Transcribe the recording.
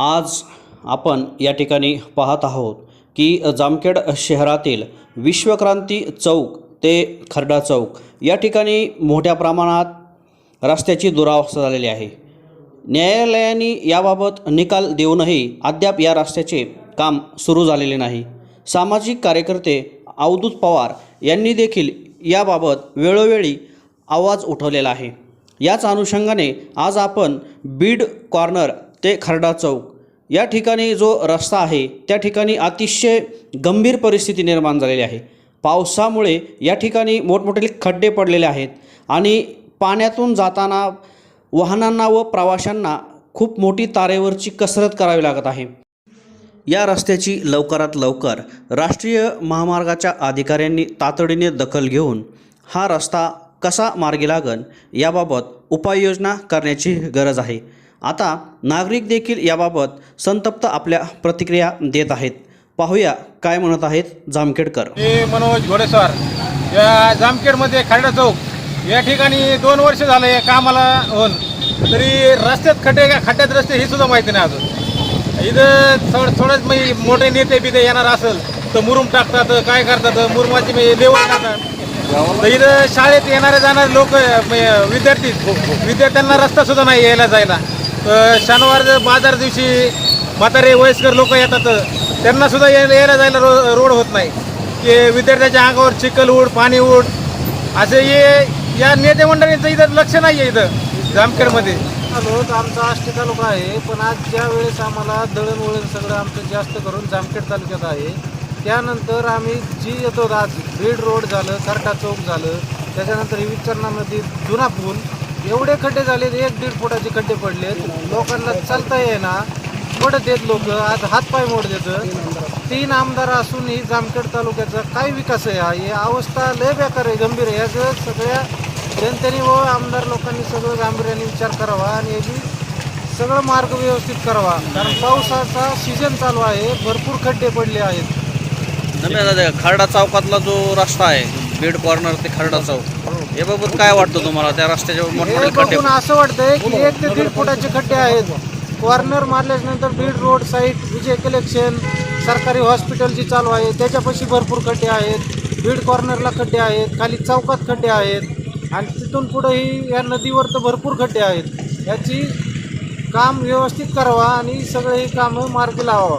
आज आपण या ठिकाणी पाहत आहोत की जामखेड शहरातील विश्वक्रांती चौक ते खर्डा चौक या ठिकाणी मोठ्या प्रमाणात रस्त्याची दुरावस्था झालेली आहे। न्यायालयाने याबाबत निकाल देऊनही अद्याप या रस्त्याचे काम सुरू झालेले नाही। सामाजिक कार्यकर्ते अवधूत पवार यांनी देखील याबाबत वेळोवेळी आवाज उठवलेला आहे। याच अनुषंगाने आज आपण बीड कॉर्नर ते खर्डा चौक या ठिकाणी जो रस्ता आहे त्या ठिकाणी अतिशय गंभीर परिस्थिती निर्माण झालेली आहे। पावसामुळे या ठिकाणी मोठमोठे खड्डे पडलेले आहेत आणि पाण्यातून जाताना वाहनांना व प्रवाशांना खूप मोठी तारेवरची कसरत करावी लागत आहे। या रस्त्याची लवकरात लवकर राष्ट्रीय महामार्गाच्या अधिकाऱ्यांनी तातडीने दखल घेऊन हा रस्ता कसा मार्गी लागेल याबाबत उपाययोजना करण्याची गरज आहे। आता नागरिक देखील याबाबत संतप्त आपल्या प्रतिक्रिया देत आहेत। पाहूया काय म्हणत आहेत जामखेडकर। मी मनोज घोडेसर या जामखेडमध्ये खर्डा चौक या ठिकाणी 2 वर्ष झाले या कामाला होऊन तरी रस्त्यात खड्ड्यात रस्ते हे सुद्धा माहिती नाही अजून। इथं थोडंच मी मोठे नेते बिते येणार असेल तर मुरुम टाकतात, काय करतात, मुरुमाची लेवल टाकतात। तर इथं शाळेत येणारे जाणारे लोक विद्यार्थ्यांना रस्ता सुद्धा नाही यायला जायला। शनिवार बाजार दिवशी म्हातारे वयस्कर लोक येतात त्यांना सुद्धा यायला जायला रोड होत नाही की विद्यार्थ्याच्या अंगावर चिखल उड पाणी उड असे या नेते मंडळींचं इथं लक्ष नाही आहे। इथं जामखेडमध्ये आमचा आष्टी तालुका आहे, पण आज ज्या वेळेस आम्हाला दळणवळण सगळं आमचं जास्त करून जामखेड तालुक्यात आहे। त्यानंतर आम्ही जी येतो आज बीड रोड झालं, खर्डा चौक झालं, त्याच्यानंतर विचरणा नदी जुना पूल एवढे खड्डे झाले, 1-1.5 फुटाचे खड्डे पडलेत। लोकांना चालता येईना, मोडत येत लोक, आज हातपाय मोड देतं। 3 आमदार असून ही जामखेड तालुक्याचा काय विकास आहे? ही अवस्था लय बेकार आहे, गंभीर आहे। याचं सगळ्या जनतेने व आमदार लोकांनी सगळं गांभीर्याने विचार करावा आणि याची सगळं मार्ग व्यवस्थित करावा, कारण पावसाचा सीझन चालू आहे, भरपूर खड्डे पडले आहेत। खर्डा चौकातला जो रस्ता आहे बीड कॉर्नर ते खर्डा चौक याबाबत काय वाटतं तुम्हाला? त्या रस्त्याच्या मोठमोठे खड्डे असं वाटतंय की 1 ते 1.5 फुटाचे खड्डे आहेत। कॉर्नर मारल्यानंतर बीड रोड साईड विजय कलेक्शन सरकारी हॉस्पिटलची चालू आहे त्याच्यापाशी भरपूर खड्डे आहेत। बीड कॉर्नरला खड्डे आहेत, खाली चौकात खड्डे आहेत आणि तिथून पुढेही या नदीवर तर भरपूर खड्डे आहेत। याची काम व्यवस्थित करावा आणि सगळे ही कामं मार्गी लावावा।